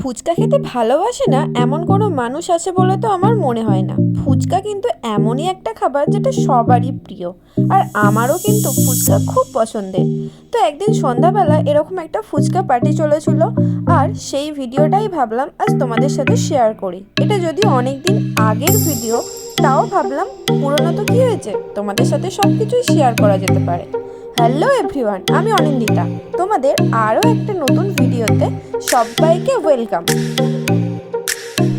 ফুচকা খেতে ভালোবাসে না এমন কোনো মানুষ আছে বলে তো আমার মনে হয় না। ফুচকা কিন্তু এমনই একটা খাবার যেটা সবারই প্রিয়, আর আমারও কিন্তু ফুচকা খুব পছন্দের। তো একদিন সন্ধ্যাবেলা এরকম একটা ফুচকা পার্টি চলেছিল, আর সেই ভিডিওটাই ভাবলাম আজ তোমাদের সাথে শেয়ার করি। এটা যদিও অনেক দিন আগের ভিডিও, তাও ভাবলাম পুরনো তো কী হয়েছে, তোমাদের সাথে সব কিছুই শেয়ার করা যেতে পারে। হ্যালো এভরিওয়ান, আমি অনিন্দিতা, তোমাদের আরও একটা নতুন ভিডিওতে সবাইকে ওয়েলকাম।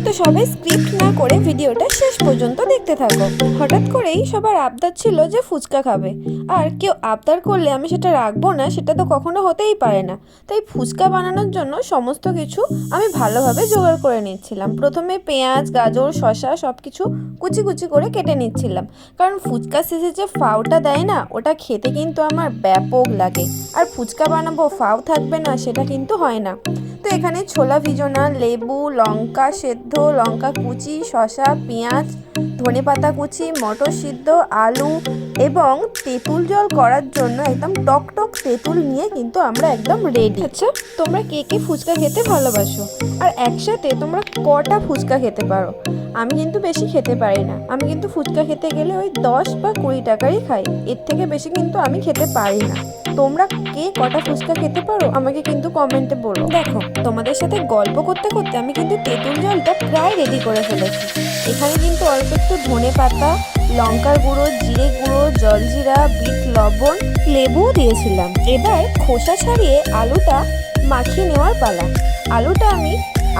তো সবাই স্ক্রিপ্ট না করে ভিডিওটা শেষ পর্যন্ত দেখতে থাকো। হঠাৎ করেই সবার আবদার ছিল যে ফুচকা খাবে, আর কেউ আবদার করলে আমি সেটা রাখবো না সেটা তো কখনো হতেই পারে না। তাই ফুচকা বানানোর জন্য সমস্ত কিছু আমি ভালোভাবে জোগাড় করে নিচ্ছিলাম। প্রথমে পেঁয়াজ, গাজর, শসা সব কিছু কুচি কুচি করে কেটে নিচ্ছিলাম, কারণ ফুচকা শেষে যে ফাউটা দেয় না, ওটা খেতে কিন্তু আমার ব্যাপক লাগে। আর ফুচকা বানাবো ফাউ থাকবে না সেটা কিন্তু হয় না। তো এখানে ছোলা ভিজোনা, লেবু, লঙ্কা সেদ্ধ, লঙ্কা কুচি, শসা, পেঁয়াজ, ধনেপাতা কুচি, মটর সিদ্ধ, আলু এবং তেঁতুল জল করার জন্য একদম টক টক তেঁতুল নিয়ে কিন্তু আমরা একদম রেডি। আচ্ছা, তোমরা কে কে ফুচকা খেতে ভালোবাসো, আর একসাথে তোমরা কটা ফুচকা খেতে পারো? আমি কিন্তু বেশি খেতে পারি না। আমি কিন্তু ফুচকা খেতে গেলে ওই 10 বা 20 টাকারই খাই, এর থেকে বেশি কিন্তু আমি খেতে পারি না। তোমরা কে কটা ফুচকা খেতে পারো আমাকে কিন্তু কমেন্টে বলো। দেখো, তোমাদের সাথে গল্প করতে করতে আমি কিন্তু তেঁতুল জলটা প্রায় রেডি করে ফেলেছি। এখানে কিন্তু অল্প একটু ধনে পাতা, লঙ্কার গুঁড়ো, জিরে গুঁড়ো, জলজিরা, বিট লবণ, লেবুও দিয়েছিলাম। এবার খোসা ছাড়িয়ে আলুটা মাখিয়ে নেওয়ার পালা। আলুটা আমি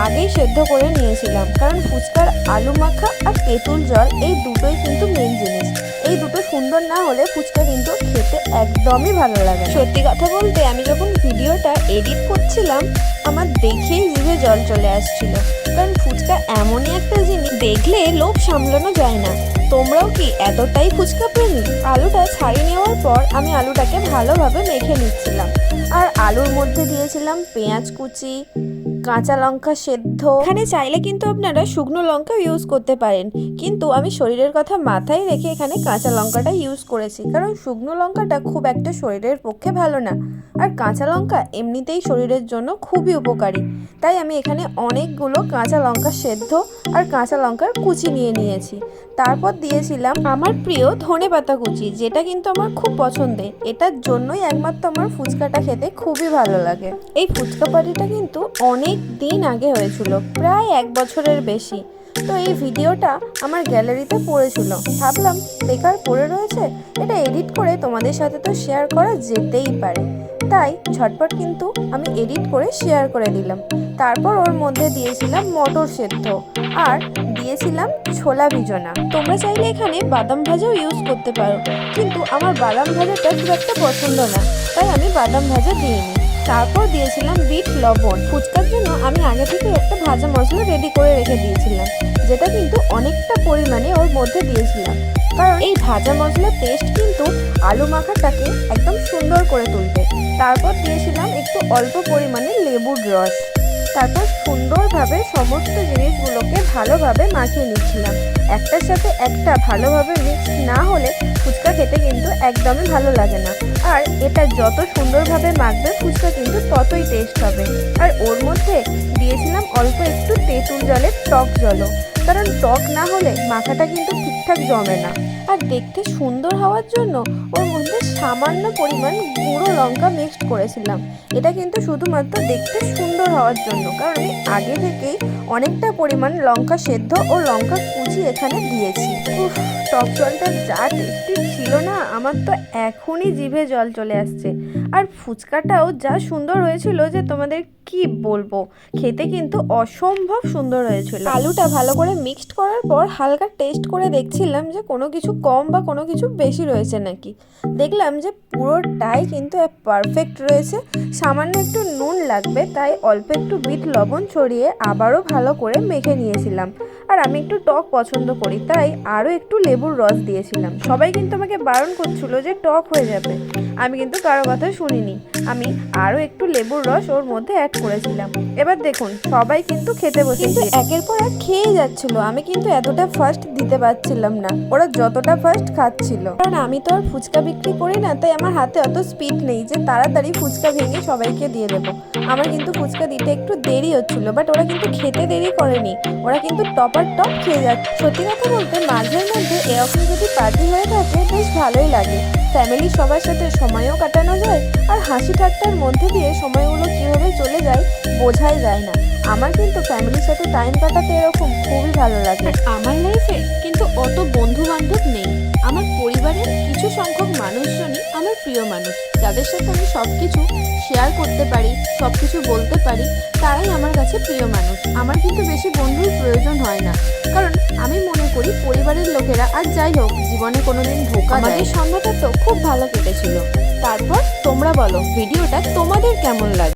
আগেই সেদ্ধ করে নিয়েছিলাম, কারণ ফুচকার আলু মাখা আর তেঁতুল জল এই দুটোই কিন্তু মেন জিনিস। এই দুটো সুন্দর না হলে ফুচকা কিন্তু খেতে একদমই ভালো লাগে। সত্যি কথা বলতে, আমি যখন ভিডিওটা এডিট করছিলাম আমার দেখেই জিভে জল চলে আসছিল, কারণ ফুচকা এমনই একটা জিনিস দেখলে লোভ সামলানো যায় না। তোমরাও কি এতটাই ফুচকা প্রেমী? আলুটা ছাড়িয়ে নেওয়ার পর আমি আলুটাকে ভালোভাবে মেখে নিচ্ছিলাম, আর আলুর মধ্যে দিয়েছিলাম পেঁয়াজ কুচি, কাঁচা লঙ্কা সেদ্ধ। এখানে চাইলে কিন্তু আপনারা শুকনো লঙ্কা ইউজ করতে পারেন, কিন্তু আমি শরীরের কথা মাথায় রেখে এখানে কাঁচা লঙ্কাটা ইউজ করেছি, কারণ শুকনো লঙ্কাটা খুব একটা শরীরের পক্ষে ভালো না, আর কাঁচা লঙ্কা এমনিতেই শরীরের জন্য খুবই উপকারী। তাই আমি এখানে অনেকগুলো কাঁচা লঙ্কা সেদ্ধ আর কাঁচা লঙ্কার কুচি নিয়ে নিয়েছি। তারপর দিয়েছিলাম আমার প্রিয় ধনেপাতা কুচি, যেটা কিন্তু আমার খুব পছন্দের। এটার জন্যই একমাত্র আমার ফুচকাটা খেতে খুবই ভালো লাগে। এই ফুচকা পার্টিটা কিন্তু অনেক দিন আগে হয়েছিল, প্রায় 1 বছরের বেশি। তো এই ভিডিওটা আমার গ্যালারিতে পড়েছিল, ভাবলাম বেকার পড়ে রয়েছে, এটা এডিট করে তোমাদের সাথে তো শেয়ার করা যেতেই পারে। তাই ঝটপট কিন্তু আমি এডিট করে শেয়ার করে দিলাম। তারপর ওর মধ্যে দিয়েছিলাম মটর সেদ্ধ আর দিয়েছিলাম ছোলা ভিজোনা। তোমরা চাইলে এখানে বাদাম ভাজাও ইউজ করতে পারো, কিন্তু আমার বাদাম ভাজাটা খুব একটা পছন্দ না, তাই আমি বাদাম ভাজা দিইনি। তারপর দিয়েছিলাম বিট লবণ। ফুচকার জন্য আমি আগে থেকে একটা ভাজা মশলা রেডি করে রেখে দিয়েছিলাম, যেটা কিন্তু অনেকটা পরিমাণে ওর মধ্যে দিয়েছিলাম, কারণ এই ভাজা মশলার টেস্ট কিন্তু আলু মাখাটাকে একদম সুন্দর করে তুলবে। তারপর দিয়েছিলাম একটু অল্প পরিমাণে লেবুর রস। তারপর সুন্দরভাবে সমস্ত জিনিসগুলোকে ভালোভাবে মাখিয়ে নিচ্ছিলাম। একটার সাথে একটা ভালোভাবে মিক্স না হলে ফুচকা খেতে কিন্তু একদমই ভালো লাগে না, আর এটা যত সুন্দরভাবে মাখবে ফুচকা কিন্তু ততই টেস্ট হবে। আর ওর মধ্যে দিয়েছিলাম অল্প একটু তেঁতুল জলের টক জলও, কারণ টক না হলে মাখাটা কিন্তু ঠিকঠাক জমে না। আর দেখতে সুন্দর হওয়ার জন্য ওর মধ্যে সামান্য পরিমাণ গুঁড়ো লঙ্কা মিক্সড করেছিলাম। এটা কিন্তু শুধুমাত্র দেখতে সুন্দর হওয়ার জন্য, কারণ আমি আগে থেকেই অনেকটা পরিমাণ লঙ্কা সেদ্ধ ও লঙ্কা কুচি এখানে দিয়েছি। টক জলটা যা টেস্টি ছিল না, আমার তো এখনই জিভে জল চলে আসছে। আর ফুচকাটাও যা সুন্দর হয়েছিল যে তোমাদের কি বলবো, খেতে কিন্তু অসম্ভব সুন্দর হয়েছিল। আলুটা ভালো করে মিক্সড করার পর হালকা টেস্ট করে দেখছিলাম যে কোনো কিছু কম বা কোনো কিছু বেশি রয়েছে নাকি। দেখলাম যে পুরোটাই কিন্তু পারফেক্ট রয়েছে। সামান্য একটু নুন লাগবে, তাই অল্প একটু বিট লবণ ছড়িয়ে আবারও ভালো করে মেখে নিয়েছিলাম। আর আমি একটু টক পছন্দ করি, তাই আরও একটু লেবুর রস দিয়েছিলাম। সবাই কিন্তু আমাকে বারণ করছিল যে টক হয়ে যাবে, আমি কিন্তু কারো কথা শুনিনি। আমি আরও একটু লেবুর রস ওর মধ্যে অ্যাড করেছিলাম। এবার দেখুন সবাই কিন্তু খেতে বসে, কিন্তু একের পর এক খেয়ে যাচ্ছিল। আমি কিন্তু এতটা ফার্স্ট দিতে পারছিলাম না, ওরা যতটা ফার্স্ট খাচ্ছিল। কারণ আমি তো আর ফুচকা বিক্রি করি না, তাই আমার হাতে অত স্পিড নেই যে তাড়াতাড়ি ফুচকা ভেঙে সবাইকে দিয়ে দেবো। আমার কিন্তু ফুচকা দিতে একটু দেরি হচ্ছিল, বাট ওরা কিন্তু খেতে দেরি করেনি, ওরা কিন্তু টপার টপ খেয়ে যাচ্ছে। সত্যি কথা বলতে মাঝের মধ্যে এরকম যদি পার্টি হয়ে থাকে বেশ ভালোই লাগে। ফ্যামিলির সবার সাথে সময়ও কাটানো যায়, আর হাসি ঠাট্টার মধ্যে দিয়ে সময়গুলো কীভাবে চলে যায় বোঝাই যায় না। আমার কিন্তু ফ্যামিলির সাথে টাইম কাটাতে এরকম খুবই ভালো লাগে। আমার লাইফে কিন্তু অত বন্ধু বান্ধব নেই, আমার পরিবারের কিছু সংখ্যক মানুষজনই আমার প্রিয় মানুষ, যাদের সাথে আমি সব কিছু শেয়ার করতে পারি, সব কিছু বলতে পারি, তারাই আমার কাছে প্রিয় মানুষ। আমার কিন্তু বেশি বন্ধুর প্রয়োজন হয় না, কারণ আমি মনে করি পরিবারের লোকেরা, আর যাই হোক জীবনে কোনোদিন ধোঁকা দেয়। আমাদের সন্ধ্যাটা তো খুব ভালো কেটেছিল। তারপর তোমরা বলো ভিডিওটা তোমাদের কেমন লাগে।